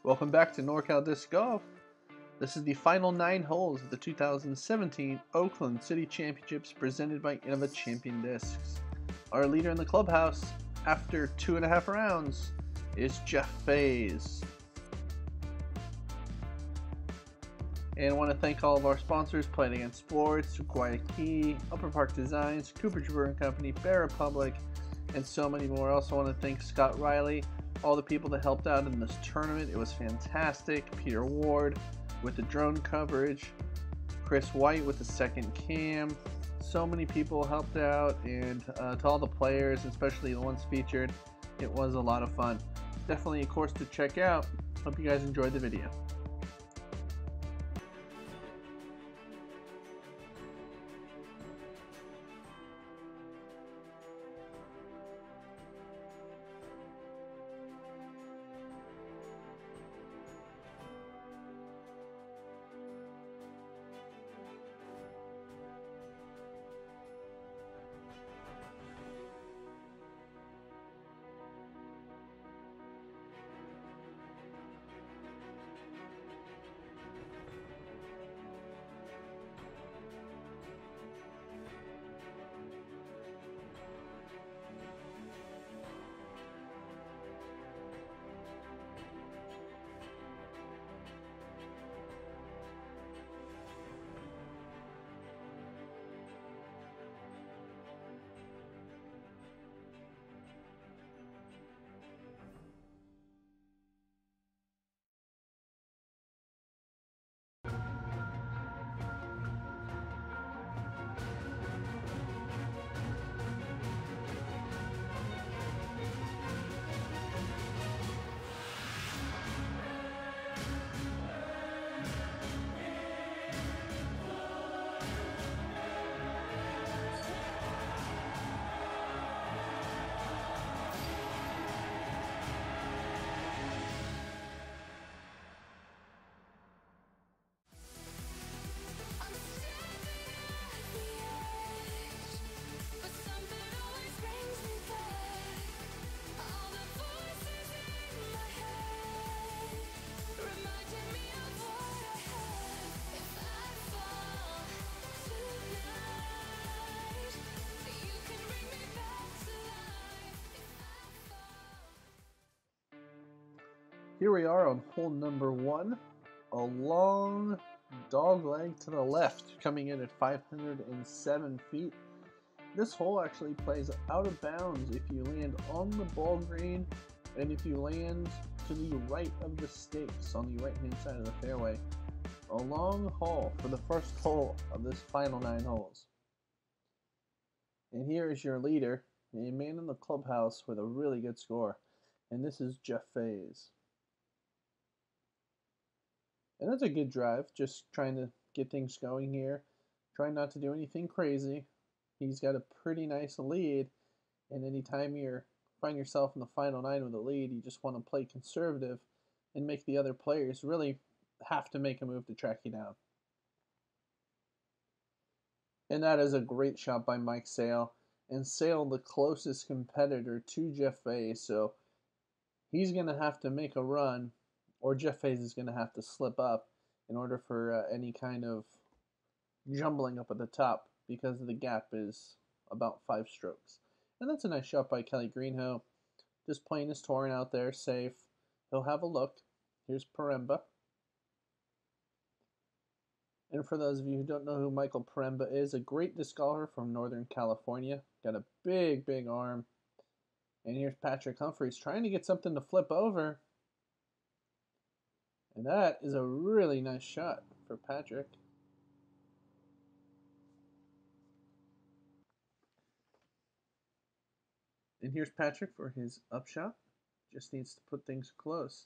Welcome back to NorCal Disc Golf. This is the final 9 holes of the 2017 Oakland City Championships presented by Innova Champion Discs. Our leader in the clubhouse after 2.5 rounds is Jeff Faes. And I want to thank all of our sponsors: Playing Against Sports, Guayaquil, Upper Park Designs, Cooper Brewing Company, Bear Republic, and so many more. I also want to thank Scott Riley, all the people that helped out in this tournament. It was fantastic. Peter Ward with the drone coverage, Chris White with the second cam. So many people helped out, and to all the players, especially the ones featured, it was a lot of fun. Definitely a course to check out. Hope you guys enjoyed the video. Here we are on hole number 1, a long dog leg to the left, coming in at 507 feet. This hole actually plays out of bounds if you land on the ball green and if you land to the right of the stakes on the right hand side of the fairway. A long hole for the first hole of this final 9 holes. And here is your leader, a man in the clubhouse with a really good score, and this is Jeff Faes. And that's a good drive, just trying to get things going here. Trying not to do anything crazy. He's got a pretty nice lead, and anytime you find yourself in the final 9 with a lead, you just want to play conservative and make the other players really have to make a move to track you down. And that is a great shot by Mike Sale. And Sale, the closest competitor to Jeff Faes, so he's going to have to make a run, or Jeff Faes is going to have to slip up in order for any kind of jumbling up at the top, because the gap is about 5 strokes. And that's a nice shot by Kelly Greenhoe. Just playing his torn out there, safe. He'll have a look. Here's Paremba. And for those of you who don't know who Michael Peremba is, a great disc golfer from Northern California. Got a big, big arm. And here's Patrick Humphreys trying to get something to flip over. And that is a really nice shot for Patrick. And here's Patrick for his upshot. Just needs to put things close.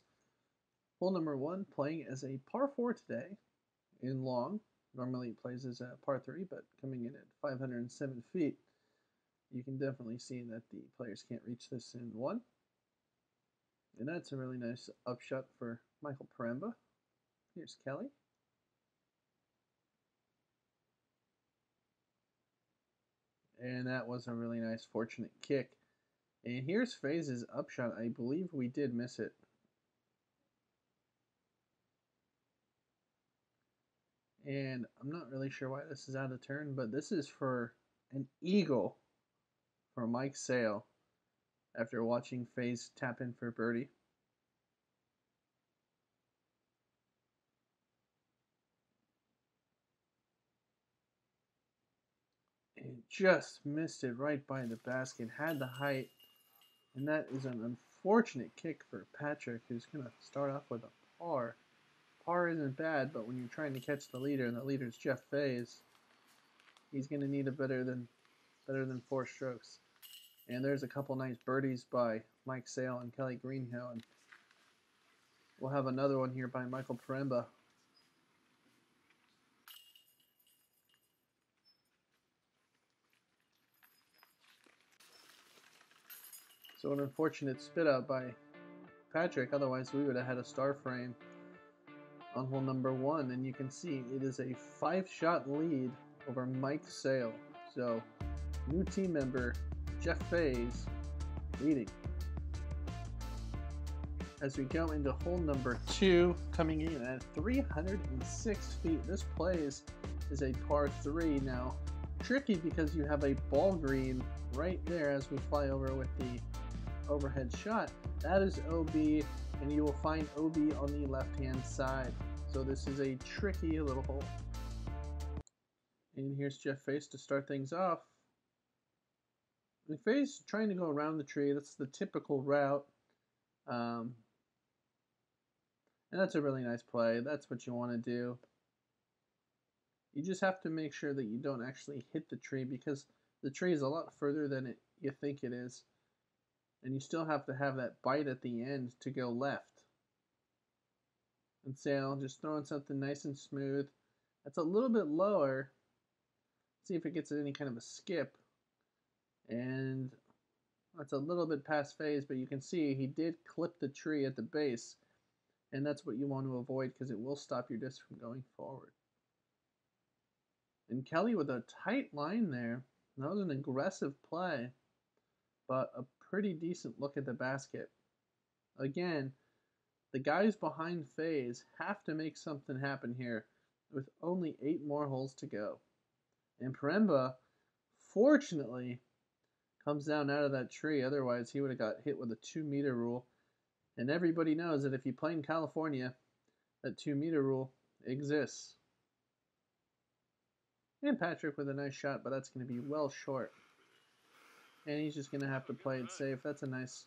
Hole number 1, playing as a par 4 today in long. Normally it plays as a par 3, but coming in at 507 feet. You can definitely see that the players can't reach this in 1. And that's a really nice upshot for Michael Peremba. Here's Kelly. And that was a really nice fortunate kick. And here's Faes' upshot. I believe we did miss it. And I'm not really sure why this is out of turn, but this is for an eagle for Mike Sale after watching Faes tap in for birdie. And just missed it right by the basket, had the height, and that is an unfortunate kick for Patrick, who's going to start off with a par. Par isn't bad, but when you're trying to catch the leader, and the leader's Jeff Faes, he's going to need a better than 4 strokes. And there's a couple nice birdies by Mike Sale and Kelly Greenhoe, and we'll have another one here by Michael Peremba. So an unfortunate spit out by Patrick, otherwise we would have had a star frame on hole number 1, and you can see it is a 5-shot lead over Mike Sale. So new team member Jeff Faes leading. As we go into hole number 2, coming in at 306 feet. This plays is a par 3 now. Tricky because you have a ball green right there as we fly over with the overhead shot. That is OB, and you will find OB on the left-hand side. So this is a tricky little hole. And here's Jeff Faes to start things off. Faes trying to go around the tree. That's the typical route. And that's a really nice play. That's what you want to do. You just have to make sure that you don't actually hit the tree, because the tree is a lot further than you think it is. And you still have to have that bite at the end to go left. And Sale just throwing something nice and smooth. That's a little bit lower. See if it gets any kind of a skip. And that's a little bit past Faes, but you can see he did clip the tree at the base. And that's what you want to avoid, because it will stop your disc from going forward. And Kelly with a tight line there. That was an aggressive play, but a pretty decent look at the basket. Again, the guys behind Faes have to make something happen here with only 8 more holes to go. And Paremba, fortunately, comes down out of that tree. Otherwise, he would have got hit with a 2-meter rule. And everybody knows that if you play in California, that 2-meter rule exists. And Patrick with a nice shot, but that's going to be well short. And he's just going to have to play it safe. That's a nice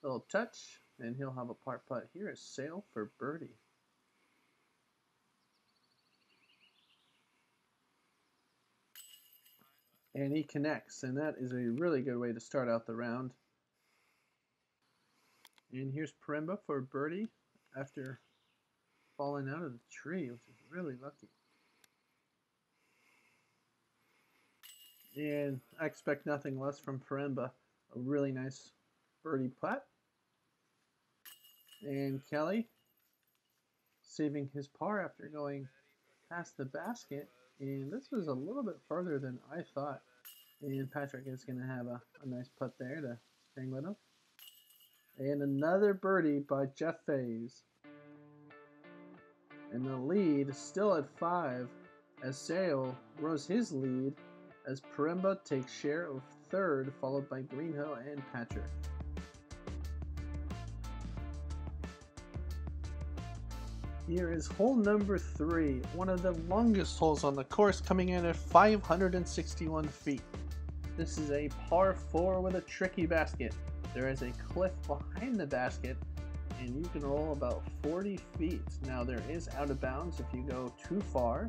little touch, and he'll have a par putt. Here is Sale for birdie. And he connects, and that is a really good way to start out the round. And here's Peremba for birdie after falling out of the tree, which is really lucky. And I expect nothing less from Peremba. A really nice birdie putt. And Kelly saving his par after going past the basket. And this was a little bit further than I thought. And Patrick is going to have a nice putt there to hang with him. And another birdie by Jeff Faes. And the lead still at 5 as Sale grows his lead as Peremba takes share of 3rd, followed by Greenhoe and Patrick. Here is hole number 3, one of the longest holes on the course, coming in at 561 feet. This is a par 4 with a tricky basket. There is a cliff behind the basket, and you can roll about 40 feet. Now there is out of bounds if you go too far.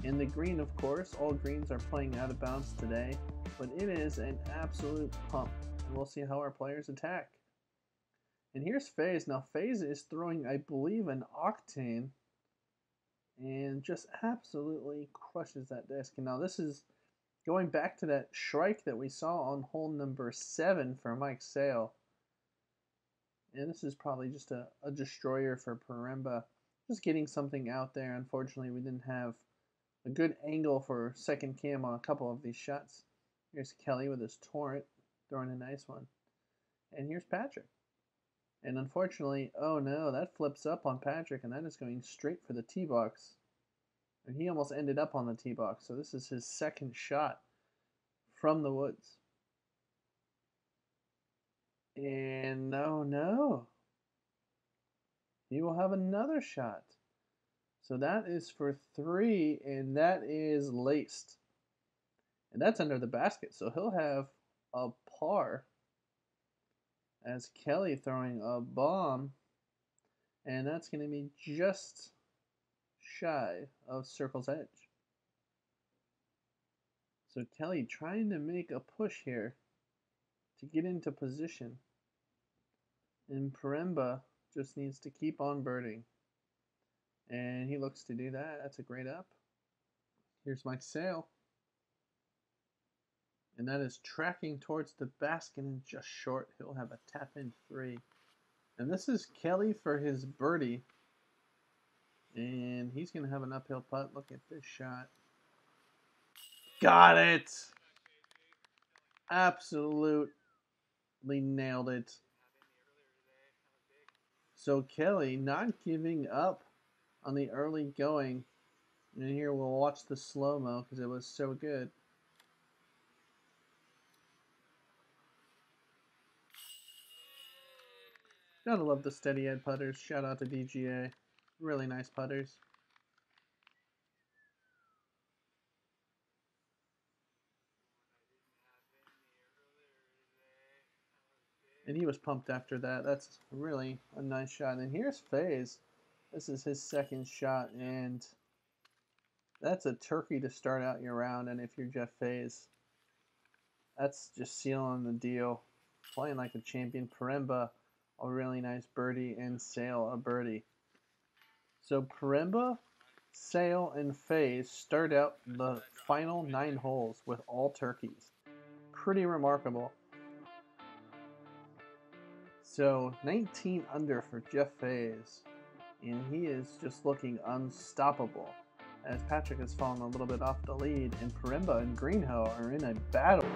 In the green, of course, all greens are playing out of bounds today, but it is an absolute pump, and we'll see how our players attack. And here's Faes. Now Faes is throwing, I believe, an octane, and just absolutely crushes that disc. And now this is going back to that shrike that we saw on hole number 7 for Mike Sale. And this is probably just a destroyer for Paremba. Just getting something out there. Unfortunately, we didn't have a good angle for second cam on a couple of these shots. Here's Kelly with his torrent, throwing a nice one. And here's Patrick. And unfortunately, oh no, that flips up on Patrick, and that is going straight for the tee box. And he almost ended up on the tee box. So this is his second shot from the woods. And no. He will have another shot. So that is for 3, and that is laced. And that's under the basket. So he'll have a par as Kelly throwing a bomb. And that's going to be just shy of circle's edge. So Kelly trying to make a push here to get into position. And Peremba just needs to keep on birding. And he looks to do that. That's a great up. Here's Mike Sale. And that is tracking towards the basket and just short. He'll have a tap in 3. And this is Kelly for his birdie. And he's going to have an uphill putt. Look at this shot. Got it! Absolutely nailed it. So Kelly not giving up on the early going. And here we'll watch the slow-mo because it was so good. Gotta love the steady ed putters. Shout out to DGA. Really nice putters. And he was pumped after that. That's really a nice shot. And here's Faes. This is his second shot, and that's a turkey to start out your round. And if you're Jeff Faes, that's just sealing the deal. Playing like a champion. Paremba, a really nice birdie, and Sale, a birdie. So Paremba, Sale, and Faes start out the final 9 holes with all turkeys. Pretty remarkable. So 19 under for Jeff Faes, and he is just looking unstoppable as Patrick has fallen a little bit off the lead, and Peremba and Greenhoe are in a battle.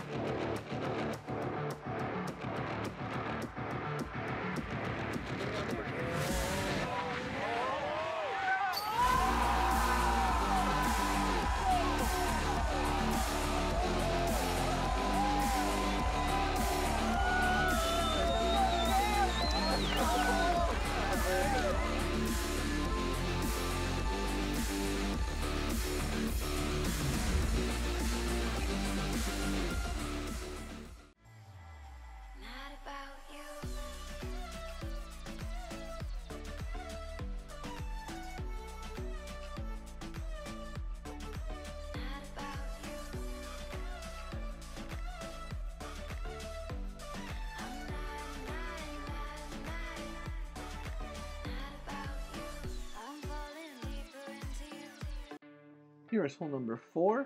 Here is hole number 4,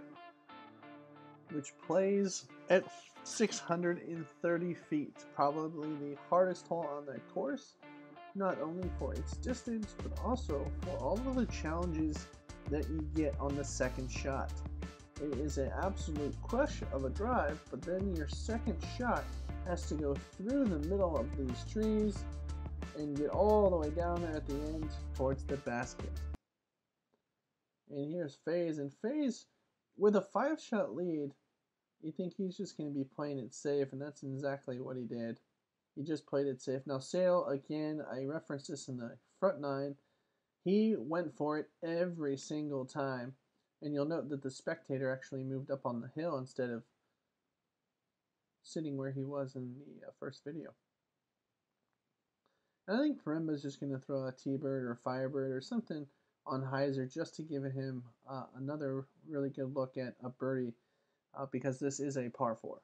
which plays at 630 feet. Probably the hardest hole on the course, not only for its distance, but also for all of the challenges that you get on the second shot. It is an absolute crush of a drive, but then your second shot has to go through the middle of these trees and get all the way down there at the end towards the basket. And here's Faes, and Faes, with a 5-shot lead, you think he's just going to be playing it safe, and that's exactly what he did. He just played it safe. Now Sale, again, I referenced this in the front 9, he went for it every single time, and you'll note that the spectator actually moved up on the hill instead of sitting where he was in the first video. And I think Peremba's just going to throw a T-bird or Firebird or something on Heiser just to give him another really good look at a birdie because this is a par 4.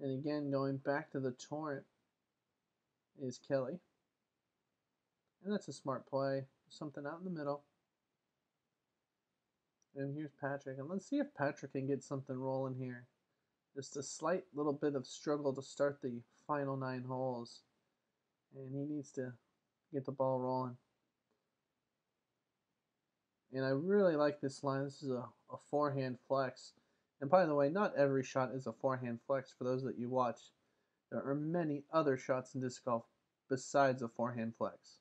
And again, going back to the torrent is Kelly. And that's a smart play. Something out in the middle. And here's Patrick. And let's see if Patrick can get something rolling here. Just a slight little bit of struggle to start the final 9 holes. And he needs to get the ball rolling. And I really like this line. This is a forehand flex. And by the way, not every shot is a forehand flex. For those that you watch, there are many other shots in disc golf besides a forehand flex.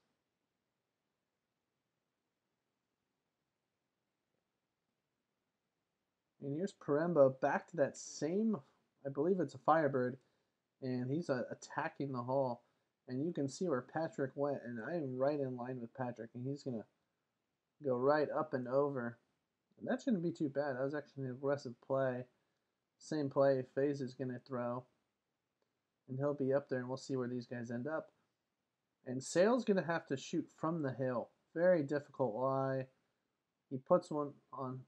And here's Peremba back to that same, I believe it's a Firebird, and he's attacking the hole. And you can see where Patrick went, and I am right in line with Patrick, and he's going to go right up and over. And that shouldn't be too bad. That was actually an aggressive play. Same play Faes is going to throw. And he'll be up there, and we'll see where these guys end up. And Sale's going to have to shoot from the hill. Very difficult lie. He puts one on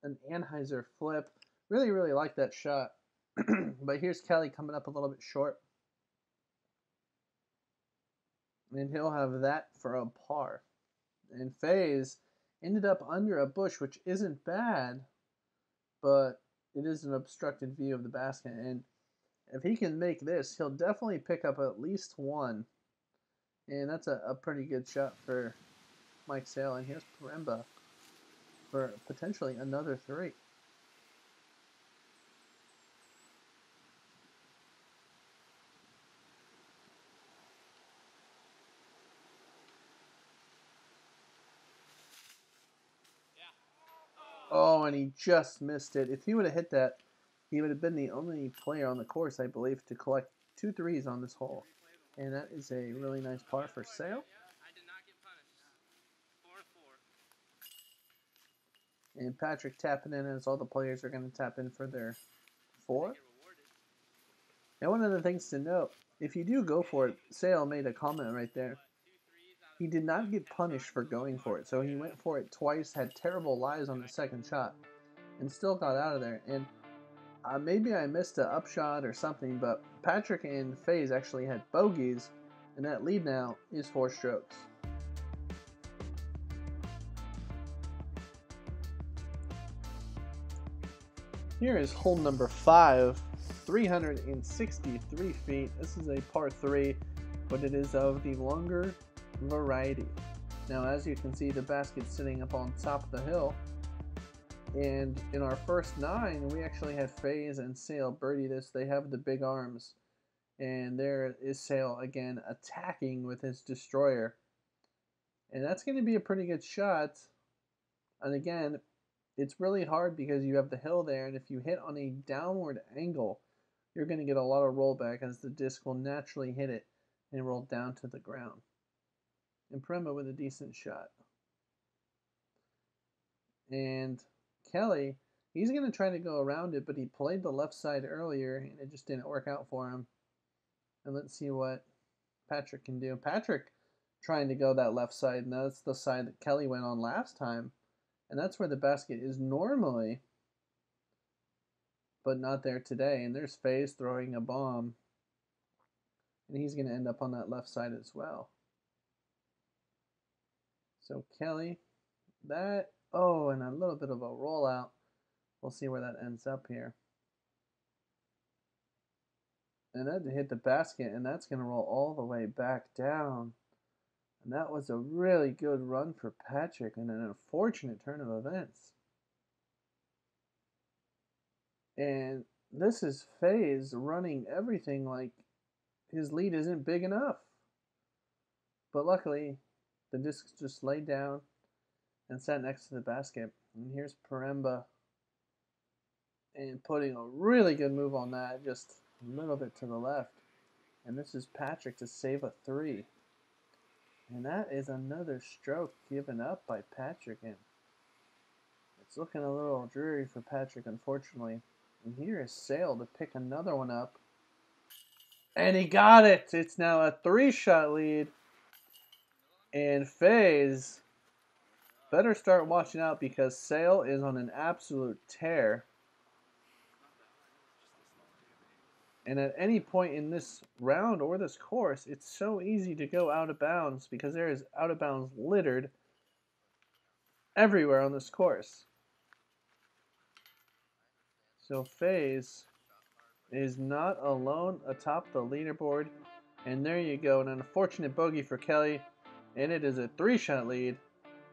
an Anheuser flip. Really, really like that shot. But here's Kelly coming up a little bit short. And he'll have that for a par. And Faes ended up under a bush, which isn't bad, but it is an obstructed view of the basket. And if he can make this, he'll definitely pick up at least one. And that's a pretty good shot for Mike Sale. And here's Paremba for potentially another 3. Oh, and he just missed it. If he would have hit that, he would have been the only player on the course, I believe, to collect 2 threes on this hole. And that is a really nice par for Sale. And Patrick tapping in as all the players are going to tap in for their 4. And one of the things to note, if you do go for it, Sale made a comment right there. He did not get punished for going for it. So he went for it twice, had terrible lies on the second shot, and still got out of there. And maybe I missed an upshot or something, but Patrick and Faes actually had bogeys, and that lead now is 4 strokes. Here is hole number 5, 363 feet. This is a par 3, but it is of the longer variety. Now, as you can see, the basket's sitting up on top of the hill. And in our first 9, we actually had Faes and Sale birdie this. They have the big arms. And there is Sale again attacking with his destroyer. And that's going to be a pretty good shot. And again, it's really hard because you have the hill there. And if you hit on a downward angle, you're going to get a lot of rollback as the disc will naturally hit it and roll down to the ground. And Peremba with a decent shot. And Kelly, he's going to try to go around it, but he played the left side earlier, and it just didn't work out for him. And let's see what Patrick can do. Patrick trying to go that left side, and that's the side that Kelly went on last time. And that's where the basket is normally, but not there today. And there's Faes throwing a bomb, and he's going to end up on that left side as well. So Kelly, that, oh, and a little bit of a rollout. We'll see where that ends up here. And that hit the basket, and that's going to roll all the way back down. And that was a really good run for Patrick and an unfortunate turn of events. And this is Faes running everything like his lead isn't big enough. But luckily, the disc just laid down and sat next to the basket. And here's Paremba and putting a really good move on that, just a little bit to the left. And this is Patrick to save a 3. And that is another stroke given up by Patrick. And it's looking a little dreary for Patrick, unfortunately. And here is Sale to pick another one up. And he got it! It's now a 3-shot lead. And Faes better start watching out because Sale is on an absolute tear. And at any point in this round or this course, it's so easy to go out of bounds because there is out of bounds littered everywhere on this course. So Faes is not alone atop the leaderboard. And there you go, an unfortunate bogey for Kelly. And it is a 3-shot lead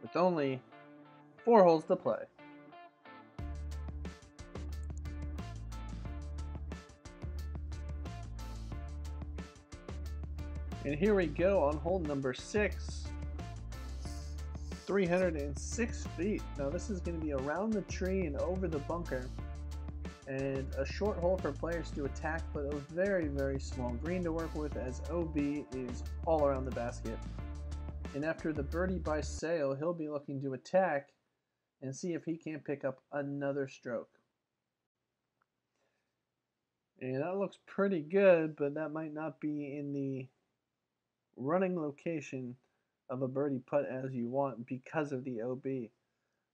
with only 4 holes to play. And here we go on hole number 6. 306 feet. Now this is going to be around the tree and over the bunker. And a short hole for players to attack, but a very, very small green to work with, as OB is all around the basket. And after the birdie by Sale, he'll be looking to attack and see if he can pick up another stroke. And that looks pretty good, but that might not be in the running location of a birdie putt as you want because of the OB.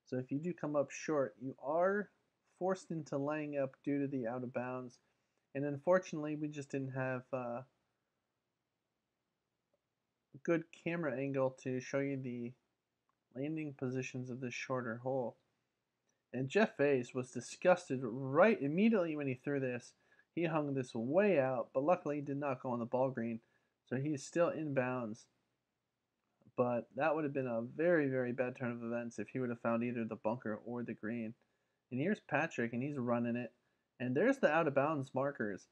So if you do come up short, you are forced into laying up due to the out of bounds. And unfortunately, we just didn't have a good camera angle to show you the landing positions of this shorter hole. And Jeff Faes was disgusted right immediately when he threw this. He hung this way out, but luckily did not go on the ball green, so he's still in bounds. But that would have been a very, very bad turn of events if he would have found either the bunker or the green. And here's Patrick, and he's running it. And there's the out of bounds markers.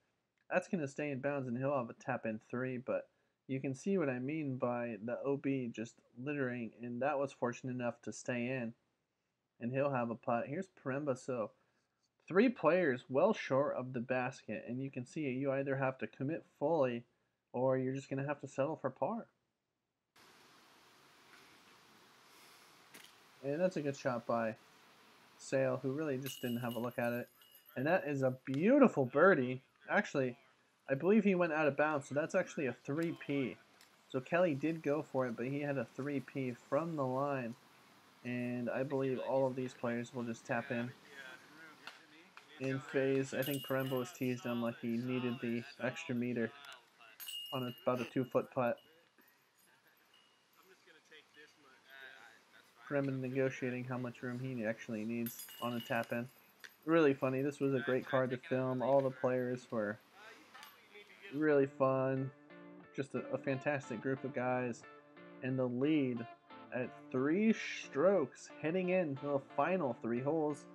That's going to stay in bounds, and he'll have a tap in 3, but you can see what I mean by the OB just littering, and that was fortunate enough to stay in. And he'll have a putt. Here's Peremba, so 3 players well short of the basket, and you can see you either have to commit fully or you're just going to have to settle for par. And that's a good shot by Sale, who really just didn't have a look at it. And that is a beautiful birdie. Actually, I believe he went out of bounds, so that's actually a 3P. So Kelly did go for it, but he had a 3P from the line. And I believe all of these players will just tap in. In phase, I think Paremba was teased him like he needed the extra meter on about a 2-foot putt. Paremba negotiating how much room he actually needs on a tap in. Really funny. This was a great card to film. All the players were really fun. Just a fantastic group of guys. And the lead at 3 strokes heading into the final 3 holes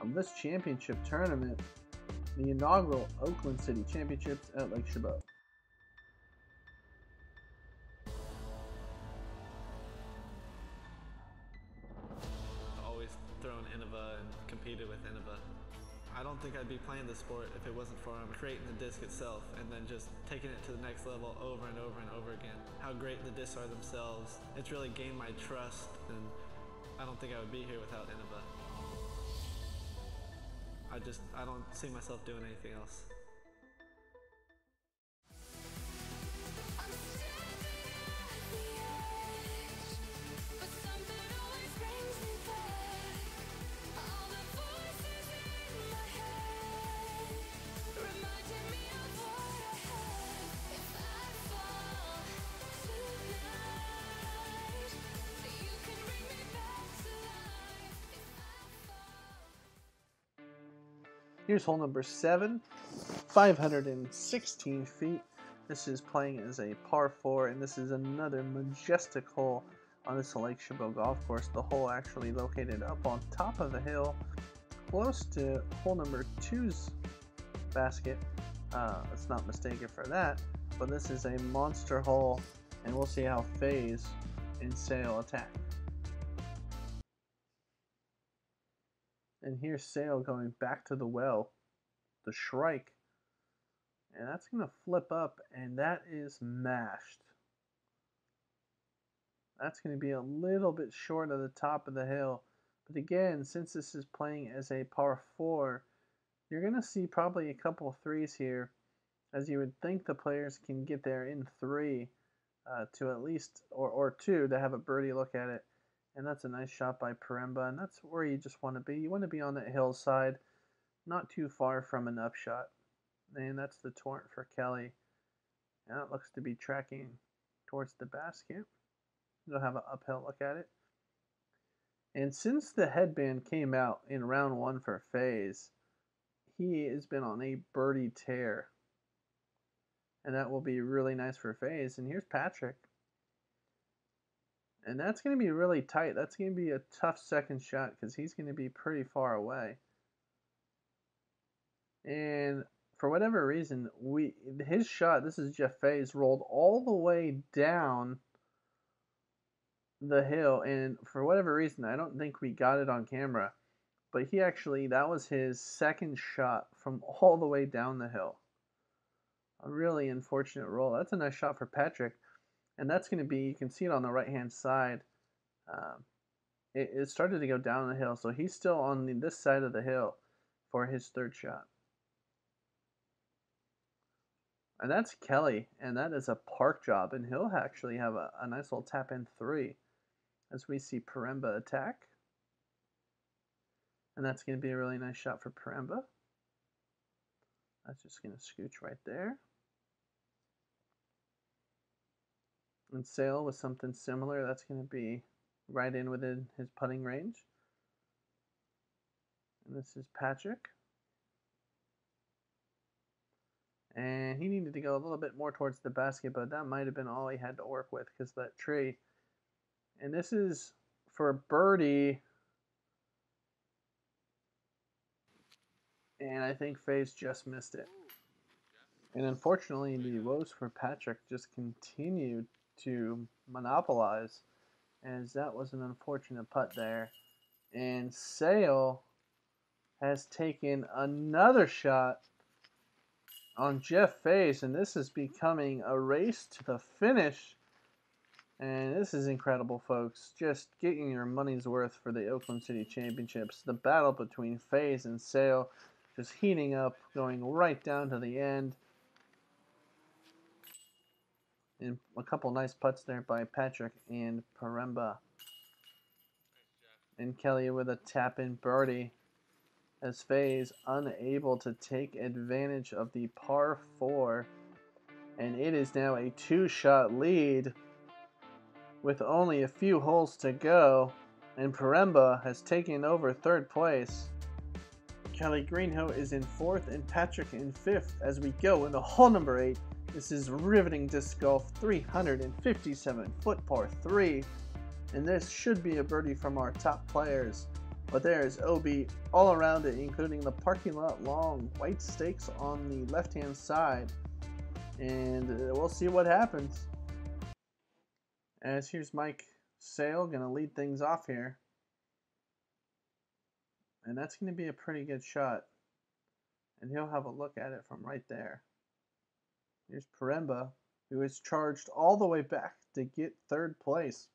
of this championship tournament, the inaugural Oakland City Championships at Lake Chabot. Always thrown Innova and competed with Innova. I don't think I'd be playing this sport if it wasn't for creating the disc itself and then just taking it to the next level over and over and over again. How great the discs are themselves. It's really gained my trust, and I don't think I would be here without Innova. I don't see myself doing anything else. Here's hole number 7, 516 feet. This is playing as a par 4, and this is another majestic hole on this Lake Chabot golf course. The hole actually located up on top of the hill, close to hole number 2's basket. Let's not mistake it for that, but this is a monster hole, and we'll see how Faes and Sale attack. And here's Sale going back to the well, the Shrike. And that's going to flip up, and that is mashed. That's going to be a little bit short of the top of the hill. But again, since this is playing as a par 4, you're going to see probably a couple of 3s here, as you would think the players can get there in 3 to at least, or 2 to have a birdie look at it. And that's a nice shot by Peremba, and that's where you just want to be. You want to be on that hillside, not too far from an upshot. And that's the torrent for Kelly. And it looks to be tracking towards the basket. You'll have an uphill look at it. And since the headband came out in round 1 for Faes, he has been on a birdie tear. And that will be really nice for Faes. And here's Patrick. And that's going to be really tight. That's going to be a tough second shot because he's going to be pretty far away. And for whatever reason, his shot, this is Jeff Faes, rolled all the way down the hill. And for whatever reason, I don't think we got it on camera, but that was his second shot from all the way down the hill. A really unfortunate roll. That's a nice shot for Patrick. And that's going to be, you can see it on the right-hand side. It started to go down the hill, so he's still on this side of the hill for his third shot. And that's Kelly, and that is a park job, and he'll actually have a nice little tap-in 3 as we see Peremba attack. And that's going to be a really nice shot for Peremba. That's just going to scooch right there. And Sale with something similar. That's going to be right in within his putting range. And this is Patrick. And he needed to go a little bit more towards the basket, but that might have been all he had to work with because of that tree. And this is for birdie. And I think Faes just missed it. And unfortunately, the woes for Patrick just continued to monopolize, as that was an unfortunate putt there. And Sale has taken another shot on Jeff Faes, and this is becoming a race to the finish. And this is incredible, folks. Just getting your money's worth for the Oakland City Championships. The battle between Faes and Sale just heating up, going right down to the end. And a couple nice putts there by Patrick and Paremba. And Kelly with a tap-in birdie, as Faes unable to take advantage of the par 4. And it is now a 2-shot lead with only a few holes to go. And Paremba has taken over third place. Kelly Greenhoe is in 4th and Patrick in 5th as we go into hole number 8. This is riveting disc golf, 357-foot par 3. And this should be a birdie from our top players. But there is OB all around it, including the parking lot long white stakes on the left-hand side. And we'll see what happens. As here's Mike Sale going to lead things off here. And that's going to be a pretty good shot. And he'll have a look at it from right there. Here's Peremba, who is charged all the way back to get third place.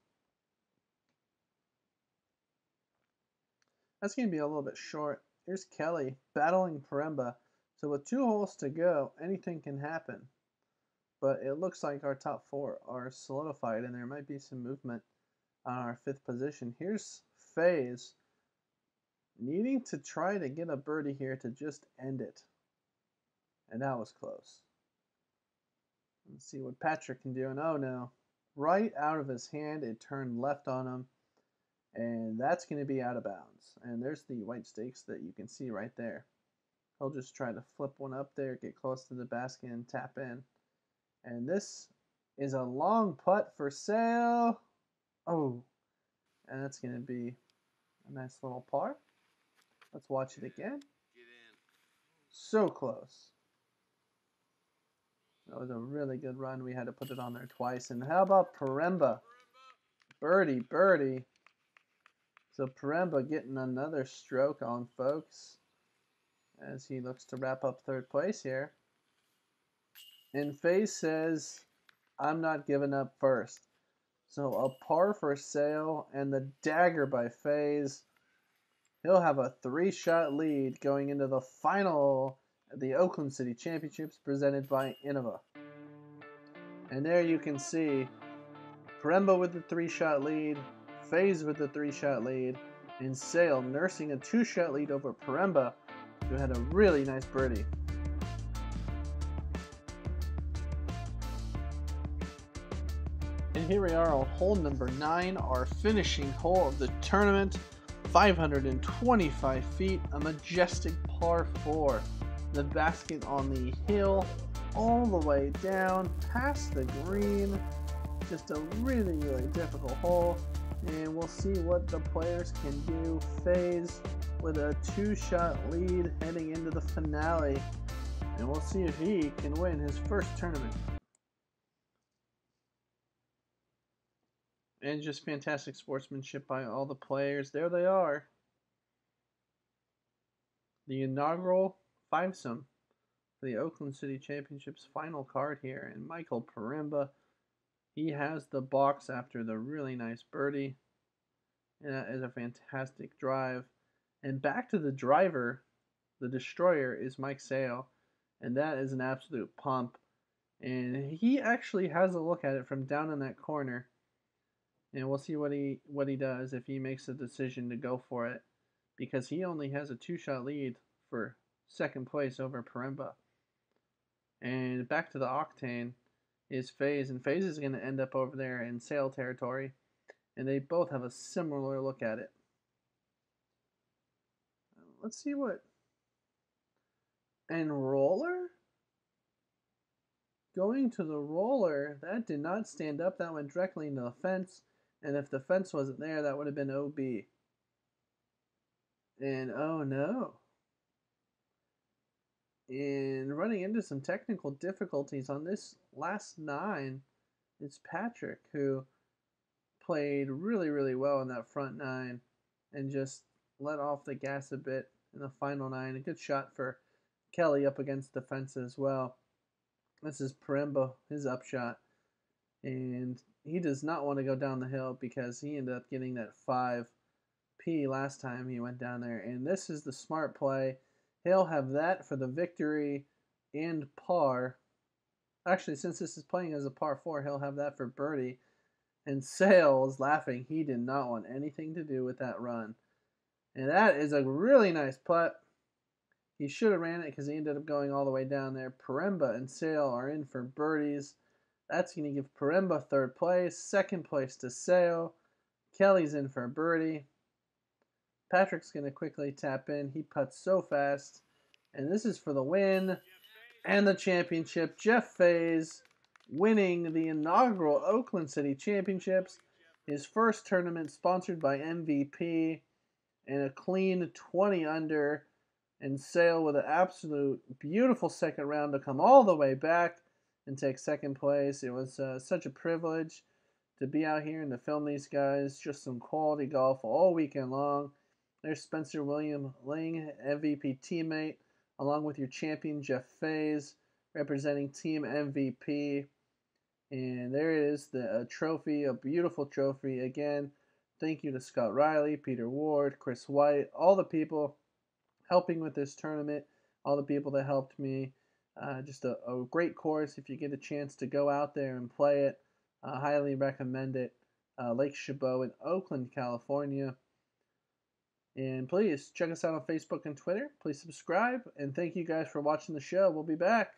That's going to be a little bit short. Here's Kelly battling Peremba. So with 2 holes to go, anything can happen. But it looks like our top 4 are solidified, and there might be some movement on our 5th position. Here's Faes needing to try to get a birdie here to just end it. And that was close. Let's see what Patrick can do. And oh no, right out of his hand, it turned left on him. And that's going to be out of bounds. And there's the white stakes that you can see right there. He'll just try to flip one up there, get close to the basket, and tap in. And this is a long putt for Sale. Oh, and that's going to be a nice little par. Let's watch it again. So close. That was a really good run. We had to put it on there twice. And how about Paremba? Birdie, birdie. So Paremba getting another stroke on, folks, as he looks to wrap up third place here. And Faes says, I'm not giving up first. So a par for Sale and the dagger by Faes. He'll have a 3-shot lead going into the final of the Oakland City Championships presented by Innova. And there you can see Peremba with the 3-shot lead, Faes with the 3-shot lead, and Sale nursing a 2-shot lead over Peremba, who had a really nice birdie. And here we are on hole number 9, our finishing hole of the tournament. 525 feet, a majestic par 4. The basket on the hill, all the way down, past the green. Just a really, really difficult hole. And we'll see what the players can do. Faes with a 2-shot lead heading into the finale. And we'll see if he can win his first tournament. And just fantastic sportsmanship by all the players. There they are. the inaugural fivesome for the Oakland City Championships final card here. And Michael Peremba, he has the box after the really nice birdie. And that is a fantastic drive. And back to the driver, the destroyer, is Mike Sale. And that is an absolute pump. And he actually has a look at it from down in that corner. And we'll see what he does if he makes a decision to go for it. Because he only has a 2-shot lead for second place over Paremba. And back to the Octane is Faes. And Faes is going to end up over there in Sale territory. And they both have a similar look at it. Let's see what... And roller? Going to the roller, that did not stand up. That went directly into the fence. And if the fence wasn't there, that would have been OB. And oh no. And running into some technical difficulties on this last 9 is Patrick, who played really, really well in that front 9 and just let off the gas a bit in the final 9. A good shot for Kelly up against the fence as well. This is Peremba, his upshot. And he does not want to go down the hill because he ended up getting that 5P last time he went down there. And this is the smart play. He'll have that for the victory and par. Actually, since this is playing as a par 4, he'll have that for birdie. And Sale is laughing. He did not want anything to do with that run. And that is a really nice putt. He should have ran it because he ended up going all the way down there. Peremba and Sale are in for birdies. That's going to give Peremba 3rd place. 2nd place to Sale. Kelly's in for a birdie. Patrick's going to quickly tap in. He putts so fast. And this is for the win and the championship. Jeff Faes winning the inaugural Oakland City Championships. His first tournament sponsored by MVP. And a clean 20 under. And Sale with an absolute beautiful second round to come all the way back and take 2nd place. It was such a privilege to be out here and to film these guys. Just some quality golf all weekend long. There's Spencer William Ling, MVP teammate, along with your champion Jeff Faes, representing Team MVP. And there it is, the trophy, a beautiful trophy. Again, thank you to Scott Riley, Peter Ward, Chris White, all the people helping with this tournament, all the people that helped me. Just a great course. If you get a chance to go out there and play it, highly recommend it. Lake Chabot in Oakland, California. And please check us out on Facebook and Twitter. Please subscribe. And thank you guys for watching the show. We'll be back.